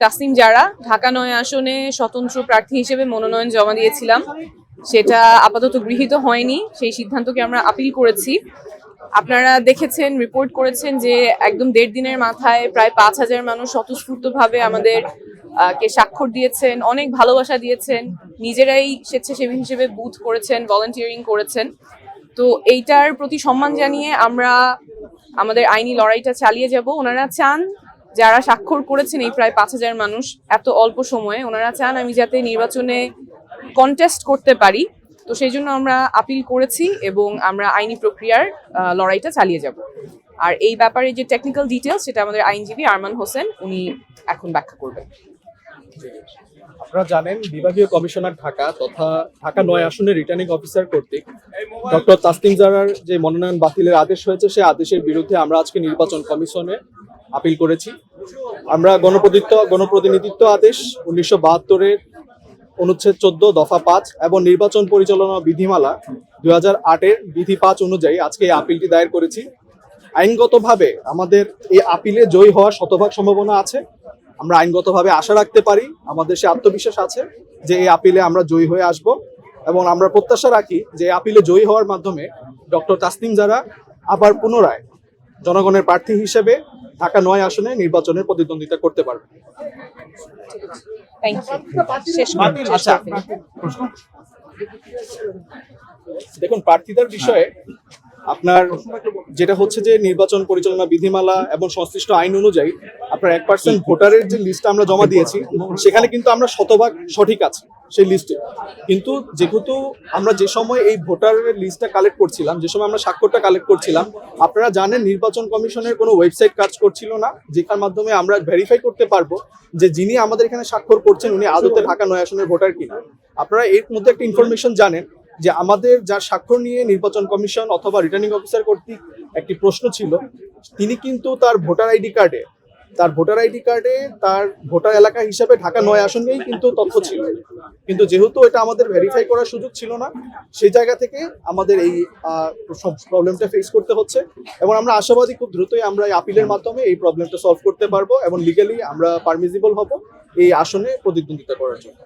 তাসনিম জারা ঢাকা ৯ আসনে স্বতন্ত্র প্রার্থী হিসেবে মনোনয়ন জমা দিয়েছিলাম, সেটা আপাতত গৃহীত হয়নি। সেই সিদ্ধান্তকে আমরা আপিল করেছি। আপনারা দেখেছেন, রিপোর্ট করেছেন যে একদম ১.৫ দিনের মাথায় প্রায় ৫,০০০ মানুষ স্বতঃস্ফূর্তভাবে আমাদের কে স্বাক্ষর দিয়েছেন, অনেক ভালোবাসা দিয়েছেন, নিজেরাই স্বেচ্ছাসেবী হিসেবে বুথ করেছেন, ভলান্টিয়ারিং করেছেন। তো এইটার প্রতি সম্মান জানিয়ে আমরা আমাদের আইনি লড়াইটা চালিয়ে যাব। ওনারা চান, যারা স্বাক্ষর করেছেন এই প্রায় ৫,০০০ মানুষ এত অল্প সময়ে, ওনারা চান আমি যাতে নির্বাচনে কন্টেস্ট করতে পারি। তো সেই জন্য আমরা আপিল করেছি এবং আমরা আইনি প্রক্রিয়ার লড়াইটা চালিয়ে যাব। আর এই ব্যাপারে যে টেকনিক্যাল ডিটেলস, সেটা আমাদের আইনজীবী আরমান হোসেন উনি এখন ব্যাখ্যা করবেন। আপনারা জানেন, বিভাগীয় কমিশনার ঢাকা তথা ঢাকা ৯ আসনের রিটার্নিং অফিসার কর্তৃক ডক্টর তাসনিম জারার যে মনোনয়ন বাতিলের আদেশ হয়েছে, সেই আদেশের বিরুদ্ধে আমরা আজকে নির্বাচন কমিশনে আপিল করেছি। আমরা গণপ্রতিনিধিত্ব আদেশ ১৯৭২-এর অনুচ্ছেদ ১৪ দফা ৫ এবং নির্বাচন পরিচালনা বিধিমালা ২০০৮-এর বিধি ৫ অনুযায়ী আজকে এই আপিলটি দায়ের করেছি। আইনগতভাবে আমাদের এই আপিলে জয়ী হওয়ার শতভাগ সম্ভাবনা আছে। আমরা আইনগতভাবে আশা রাখতে পারি, আমাদের সে আত্মবিশ্বাস আছে যে এই আপিলে আমরা জয়ী হয়ে আসব এবং আমরা প্রত্যাশা রাখি যে এই আপিলে জয়ী হওয়ার মাধ্যমে ডক্টর তাসনিম জারা আবার পুনরায় জনগণের প্রার্থী হিসেবে ঢাকা ৯ আসনে নির্বাচনের প্রতিদ্বন্দ্বিতা করতে পারবে। দেখুন, প্রার্থীদের বিষয়ে আপনার যেটা হচ্ছে যে নির্বাচন পরিচালনা বিধিমালা এবং সংশ্লিষ্ট আইন অনুযায়ী আপনার 1% ভোটারের যে লিস্ট আমরা জমা দিয়েছি, সেখানে কিন্তু আমরা শতভাগ সঠিক আছি সেই লিস্টে। কিন্তু যেহেতু আমরা যে সময় এই ভোটারের লিস্টটা কালেক্ট করছিলাম, যে সময় আমরা স্বাক্ষরটা কালেক্ট করছিলাম, আপনারা জানেন নির্বাচন কমিশনের কোনো ওয়েবসাইট কাজ করছিল না, যেটার মাধ্যমে আমরা ভেরিফাই করতে পারবো যে যিনি আমাদের এখানে স্বাক্ষর করছেন উনি আদতে ঢাকা ৯ আসনের ভোটার কিনা। আপনারা এর মধ্যে একটা ইনফরমেশন জানেন যে আমাদের যার স্বাক্ষর নিয়ে নির্বাচন কমিশন অথবা রিটার্নিং অফিসার কর্তৃক একটি প্রশ্ন ছিল, তিনি কিন্তু তার ভোটার আইডি কার্ডে তার ভোটার এলাকা হিসাবে ঢাকা ৯ আসন নিয়েই কিন্তু তথ্য ছিল। কিন্তু যেহেতু এটা আমাদের ভেরিফাই করার সুযোগ ছিল না, সেই জায়গা থেকে আমাদের এই প্রবলেমটা ফেস করতে হচ্ছে এবং আমরা আশাবাদী খুব দ্রুতই আমরা এই আপিলের মাধ্যমে এই প্রবলেমটা সলভ করতে পারবো এবং লিগালি আমরা পারমিজিবল হব এই আসনে প্রতিদ্বন্দ্বিতা করার জন্য।